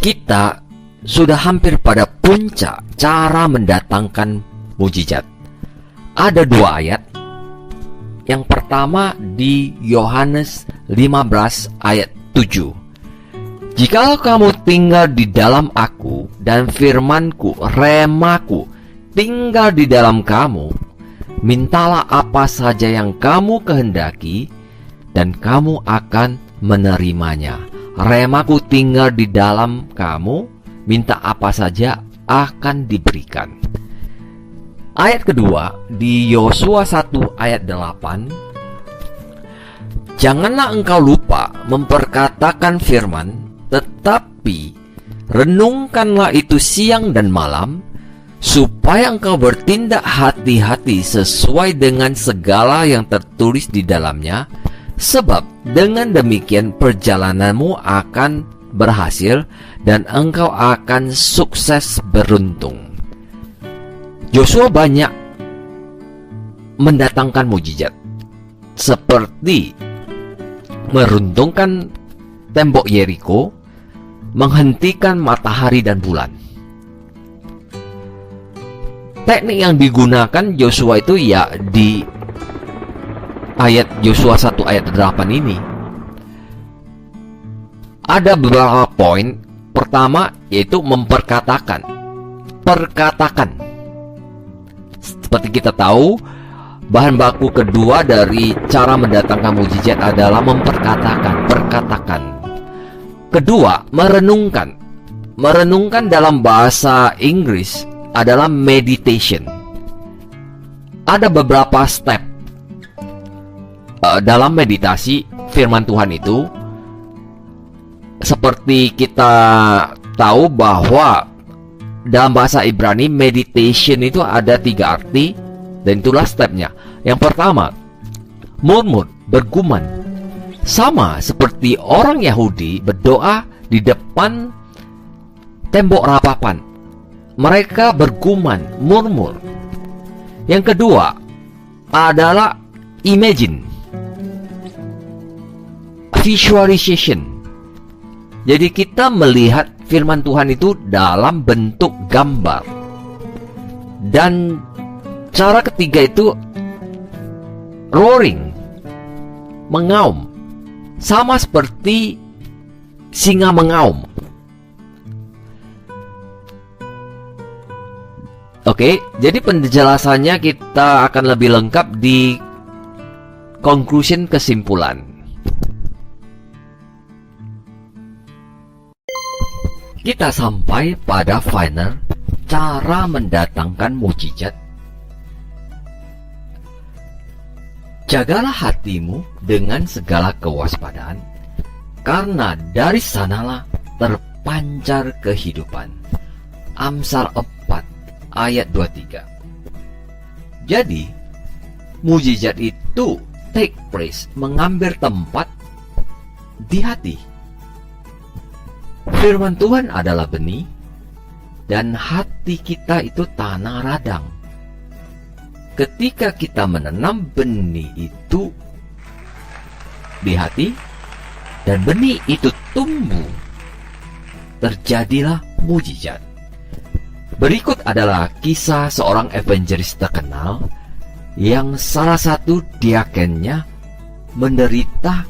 Kita sudah hampir pada puncak cara mendatangkan mujizat. Ada 2 ayat. Yang pertama di Yohanes 15 ayat 7. Jikalau kamu tinggal di dalam aku dan firmanku, remaku, tinggal di dalam kamu, mintalah apa saja yang kamu kehendaki, dan kamu akan menerimanya. Remaku tinggal di dalam kamu, minta apa saja akan diberikan. Ayat kedua di Yosua 1 ayat 8. Janganlah engkau lupa memperkatakan firman, tetapi renungkanlah itu siang dan malam, supaya engkau bertindak hati-hati sesuai dengan segala yang tertulis di dalamnya, sebab dengan demikian perjalananmu akan berhasil dan engkau akan sukses beruntung. Yosua banyak mendatangkan mujizat, seperti meruntungkan tembok Yeriko, menghentikan matahari dan bulan. Teknik yang digunakan Yosua itu ya di ayat Yosua 1 ayat 8 ini. Ada beberapa poin. Pertama yaitu memperkatakan. Perkatakan. Seperti kita tahu, bahan baku kedua dari cara mendatangkan mujizat adalah memperkatakan, perkatakan. Kedua, merenungkan. Merenungkan dalam bahasa Inggris adalah meditation. Ada beberapa step dalam meditasi firman Tuhan itu. Seperti kita tahu bahwa dalam bahasa Ibrani meditation itu ada 3 arti, dan itulah stepnya. Yang pertama, murmur, bergumam. Sama seperti orang Yahudi berdoa di depan tembok ratapan. Mereka bergumam, murmur. Yang kedua adalah imagine, visualization. Jadi kita melihat firman Tuhan itu dalam bentuk gambar. Dan cara ketiga itu roaring, mengaum. Sama seperti singa mengaum. Oke, jadi penjelasannya kita akan lebih lengkap di conclusion, kesimpulan. Kita sampai pada final cara mendatangkan mujizat. Jagalah hatimu dengan segala kewaspadaan, karena dari sanalah terpancar kehidupan. Amsal 4 ayat 23. Jadi, mujizat itu take place, mengambil tempat di hati. Firman Tuhan adalah benih, dan hati kita itu tanah ladang. Ketika kita menanam benih itu di hati, dan benih itu tumbuh, terjadilah mujizat. Berikut adalah kisah seorang evangelis terkenal yang salah satu diakennya menderita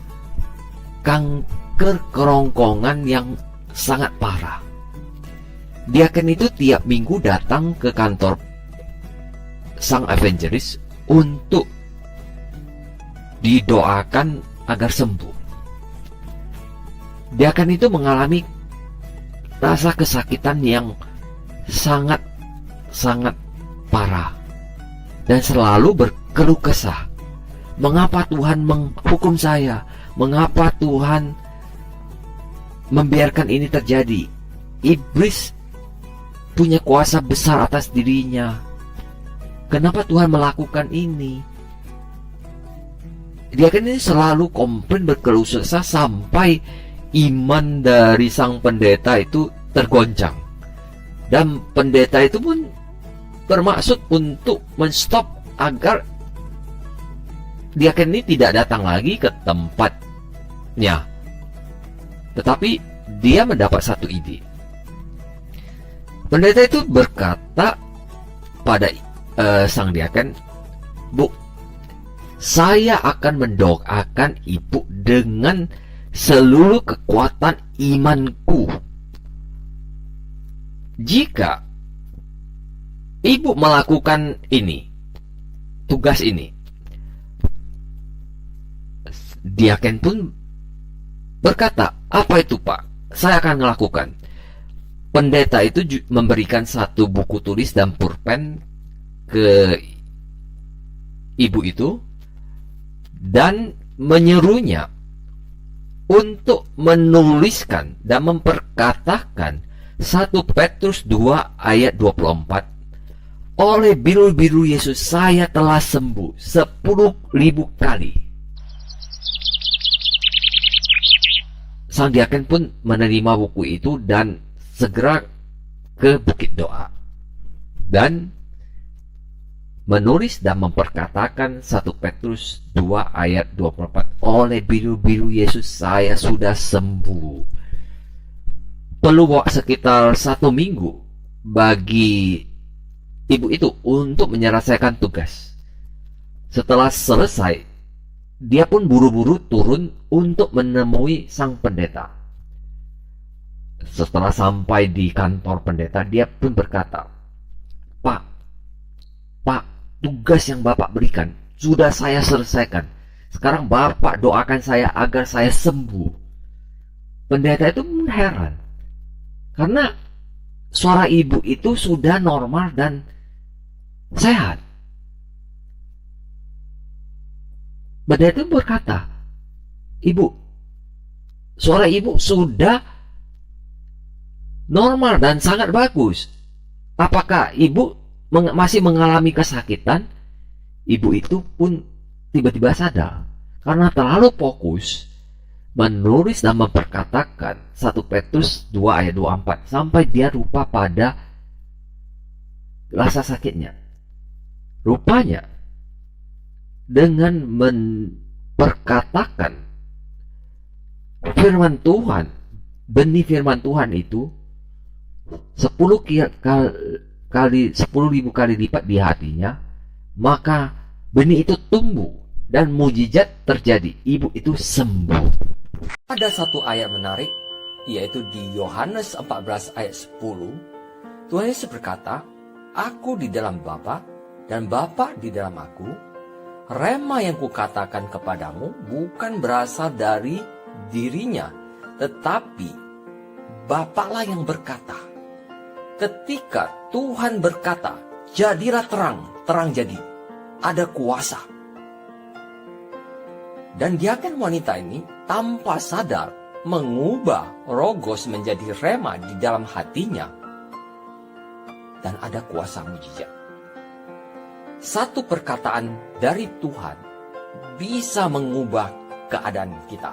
kanker kerongkongan yang sangat parah. Diaken itu tiap minggu datang ke kantor sang evangelis untuk didoakan agar sembuh. Diaken itu mengalami rasa kesakitan yang sangat parah dan selalu berkeluh kesah. Mengapa Tuhan menghukum saya? Mengapa Tuhan membiarkan ini terjadi? Iblis punya kuasa besar atas dirinya. Kenapa Tuhan melakukan ini? Dia kan ini selalu komplain, berkeluh kesah, sampai iman dari sang pendeta itu tergoncang. Dan pendeta itu pun bermaksud untuk menstop agar diaken ini tidak datang lagi ke tempatnya. Tetapi dia mendapat satu ide. Pendeta itu berkata pada sang diaken, "Bu, saya akan mendoakan ibu dengan seluruh kekuatan imanku. Jika ibu melakukan ini, tugas ini," diaken pun berkata, "Apa itu, Pak? Saya akan melakukan." Pendeta itu memberikan satu buku tulis dan pulpen ke ibu itu dan menyuruhnya untuk menuliskan dan memperkatakan 1 Petrus 2 ayat 24, "Oleh biru-biru Yesus saya telah sembuh 10.000 kali." Sang diaken pun menerima buku itu dan segera ke bukit doa dan menulis dan memperkatakan 1 Petrus 2 ayat 24, "Oleh biru-biru Yesus saya sudah sembuh." Perlu sekitar 1 minggu bagi ibu itu untuk menyelesaikan tugas. Setelah selesai, dia pun buru-buru turun untuk menemui sang pendeta. Setelah sampai di kantor pendeta, dia pun berkata, Pak, tugas yang Bapak berikan sudah saya selesaikan. Sekarang Bapak doakan saya agar saya sembuh." Pendeta itu pun heran, karena suara ibu itu sudah normal dan sehat. Pendeta itu berkata, "Ibu, suara ibu sudah normal dan sangat bagus. Apakah ibu masih mengalami kesakitan?" Ibu itu pun tiba-tiba sadar karena terlalu fokus menulis dan memperkatakan 1 Petrus 2 ayat 24 sampai dia lupa pada rasa sakitnya. Rupanya dengan memperkatakan firman Tuhan, benih firman Tuhan itu 10.000 kali lipat di hatinya, maka benih itu tumbuh dan mujizat terjadi. Ibu itu sembuh. Ada satu ayat menarik, yaitu di Yohanes 14 ayat 10. Tuhan Yesus berkata, "Aku di dalam Bapa dan Bapa di dalam aku. Rema yang kukatakan kepadamu bukan berasal dari dirinya, tetapi Bapaklah yang berkata." Ketika Tuhan berkata, "Jadilah terang," terang jadi. Ada kuasa. Dan diaken wanita ini tanpa sadar mengubah Logos menjadi Rema di dalam hatinya. Dan ada kuasa mujizat. Satu perkataan dari Tuhan bisa mengubah keadaan kita.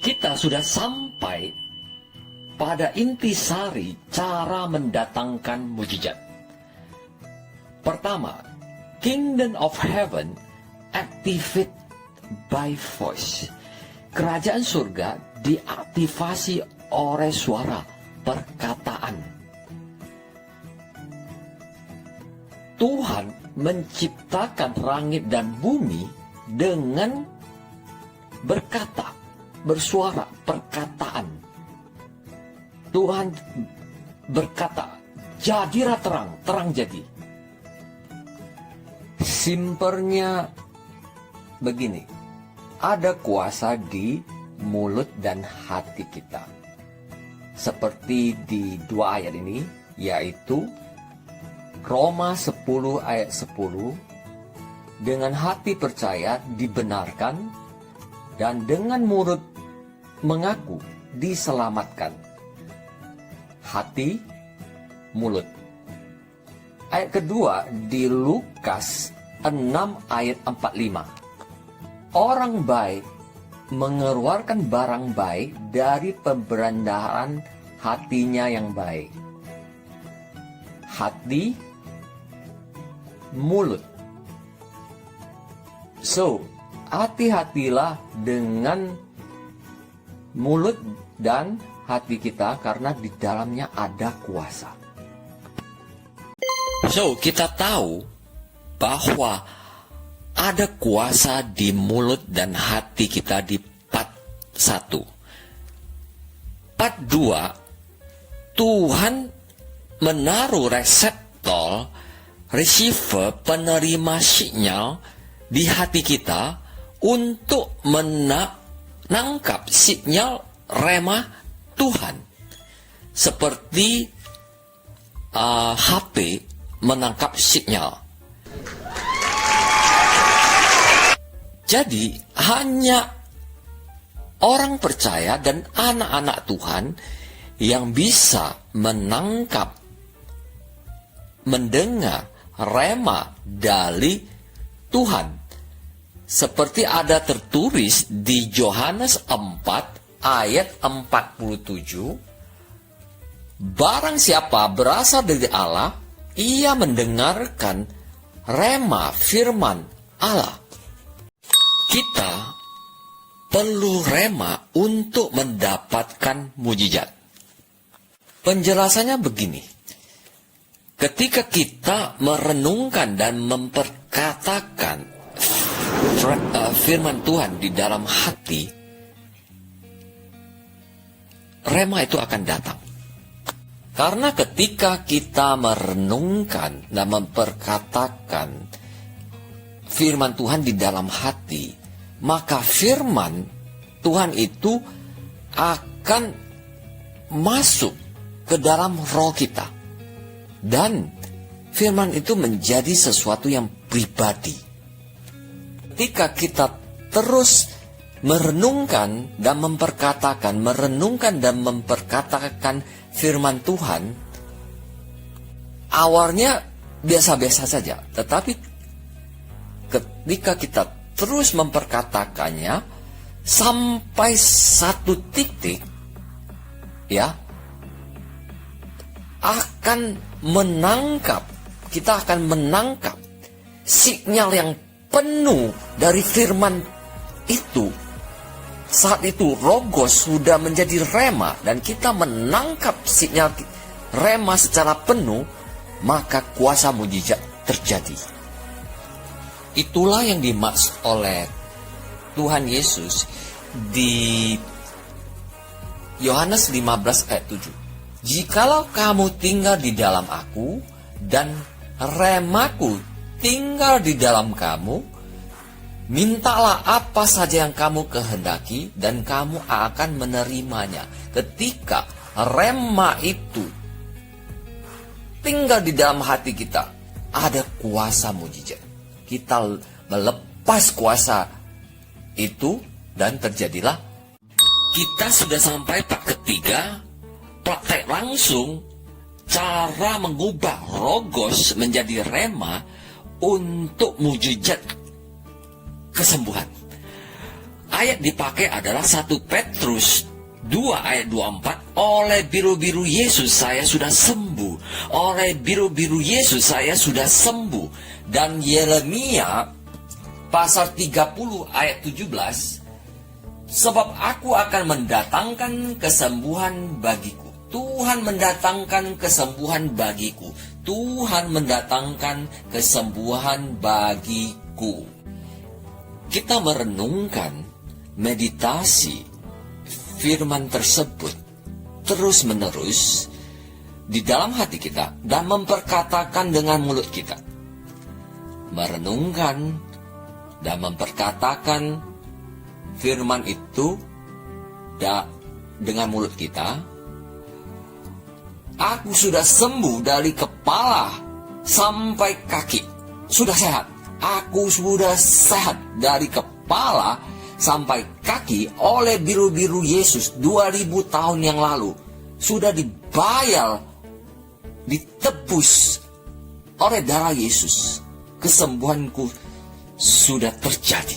Kita sudah sampai pada intisari cara mendatangkan mujizat. Pertama, Kingdom of Heaven activate by voice. Kerajaan surga diaktifasi oleh suara, perkataan. Tuhan menciptakan langit dan bumi dengan berkata, bersuara, perkataan. Tuhan berkata, "Jadilah terang," terang jadi. Simpelnya begini, ada kuasa di mulut dan hati kita. Seperti di 2 ayat ini, yaitu Roma 10 ayat 10, dengan hati percaya dibenarkan, dan dengan mulut mengaku diselamatkan. Hati, mulut. Ayat kedua di Lukas 6 ayat 45. Orang baik mengeluarkan barang baik dari pemberendahan hatinya yang baik. Hati, mulut. So, hati-hatilah dengan mulut dan hati kita karena di dalamnya ada kuasa. So, kita tahu bahwa ada kuasa di mulut dan hati kita di part 1. Part 2, Tuhan menaruh reseptor, receiver, penerima sinyal di hati kita untuk menangkap sinyal rema Tuhan. Seperti HP menangkap sinyal. Jadi hanya orang percaya dan anak-anak Tuhan yang bisa menangkap, mendengar rema dari Tuhan. Seperti ada tertulis di Yohanes 4 ayat 47, barang siapa berasal dari Allah, ia mendengarkan rema firman Allah. Kita perlu rema untuk mendapatkan mujizat. Penjelasannya begini. Ketika kita merenungkan dan memperkatakan firman Tuhan di dalam hati, rema itu akan datang. Karena ketika kita merenungkan dan memperkatakan firman Tuhan di dalam hati, maka firman Tuhan itu akan masuk ke dalam roh kita. Dan firman itu menjadi sesuatu yang pribadi. Ketika kita terus merenungkan dan memperkatakan firman Tuhan, awalnya biasa-biasa saja, tetapi ketika kita terus memperkatakannya sampai satu titik, ya, kita akan menangkap sinyal yang penuh dari firman itu. Saat itu logos sudah menjadi rema dan kita menangkap sinyal rema secara penuh, maka kuasa mujizat terjadi. Itulah yang dimaksud oleh Tuhan Yesus di Yohanes 15 ayat 7. Jikalau kamu tinggal di dalam aku dan remaku tinggal di dalam kamu, mintalah apa saja yang kamu kehendaki dan kamu akan menerimanya. Ketika rema itu tinggal di dalam hati kita, ada kuasa mujizat. Kita melepas kuasa itu dan terjadilah. Kita sudah sampai part ketiga, praktek langsung cara mengubah logos menjadi rema untuk mujizat kesembuhan. Ayat dipakai adalah 1 Petrus 2 ayat 24. Oleh biru-biru Yesus saya sudah sembuh. Oleh biru-biru Yesus saya sudah sembuh. Dan Yeremia pasal 30 ayat 17. Sebab aku akan mendatangkan kesembuhan bagiku. Tuhan mendatangkan kesembuhan bagiku. Tuhan mendatangkan kesembuhan bagiku. Kita merenungkan, meditasi firman tersebut terus-menerus di dalam hati kita dan memperkatakan dengan mulut kita. Merenungkan dan memperkatakan firman itu dengan mulut kita. Aku sudah sembuh dari kepala sampai kaki. Sudah sehat. Aku sudah sehat dari kepala sampai kaki oleh biru-biru Yesus 2000 tahun yang lalu. Sudah dibayar, ditebus oleh darah Yesus. Kesembuhanku sudah terjadi.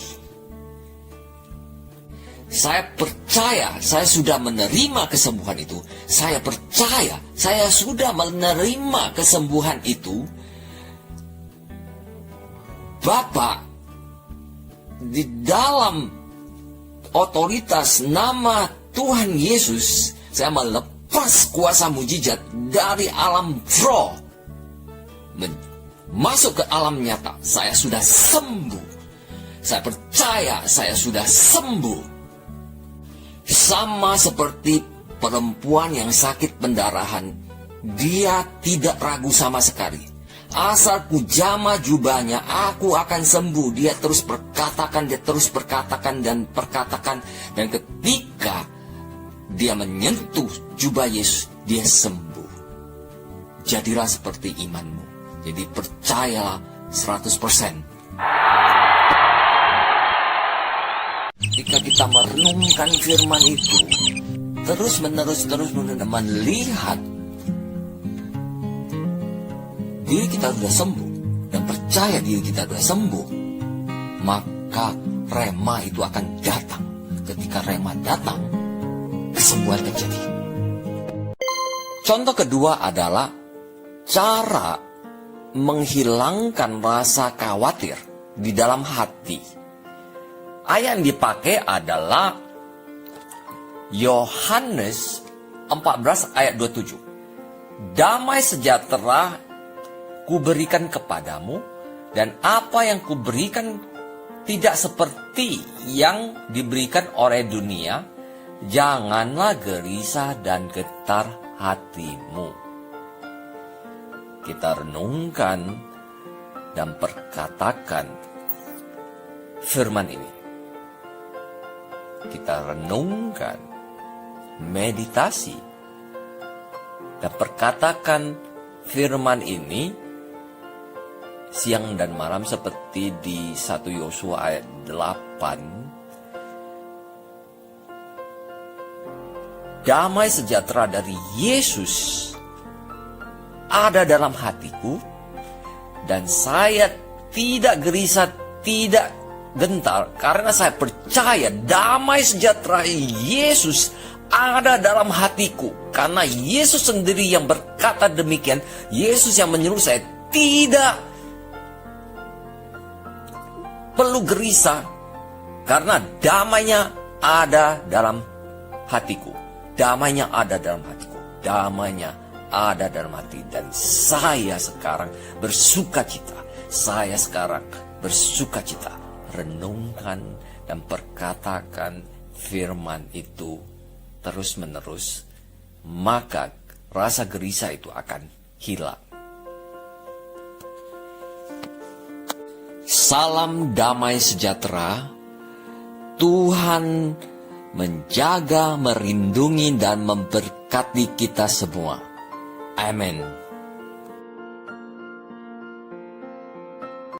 Saya percaya saya sudah menerima kesembuhan itu. Saya percaya saya sudah menerima kesembuhan itu. Bapa, di dalam otoritas nama Tuhan Yesus, Saya melepas kuasa mujizat dari alam roh. Masuk ke alam nyata. Saya sudah sembuh. Saya percaya saya sudah sembuh. Sama seperti perempuan yang sakit pendarahan. Dia tidak ragu sama sekali. Asal ku jama jubahnya, aku akan sembuh. Dia terus perkatakan, dan perkatakan. Dan ketika dia menyentuh jubah Yesus, dia sembuh. Jadilah seperti imanmu. Jadi percayalah 100%. Jika kita merenungkan firman itu, terus menerus melihat diri kita sudah sembuh, dan percaya diri kita sudah sembuh, maka rema itu akan datang. Ketika rema datang, kesembuhan terjadi. Contoh kedua adalah cara menghilangkan rasa khawatir di dalam hati. Ayat yang dipakai adalah Yohanes 14 ayat 27. Damai sejahtera kuberikan kepadamu, dan apa yang kuberikan tidak seperti yang diberikan oleh dunia. Janganlah gelisah dan getar hatimu. Kita renungkan dan perkatakan firman ini. Kita renungkan, meditasi, dan perkatakan firman ini siang dan malam seperti di 1 Yosua ayat 8. Damai sejahtera dari Yesus ada dalam hatiku, dan saya tidak gelisah, tidak gentar, karena saya percaya damai sejahtera Yesus ada dalam hatiku. Karena Yesus sendiri yang berkata demikian. Yesus yang menyuruh saya tidak perlu gerisah, karena damainya ada dalam hatiku. Damainya ada dalam hatiku. Damainya ada dalam hati. Dan saya sekarang bersuka cita. Saya sekarang bersuka cita. Renungkan dan perkatakan firman itu terus menerus, maka rasa gelisah itu akan hilang. Salam damai sejahtera. Tuhan menjaga, merindungi, dan memberkati kita semua. Amin.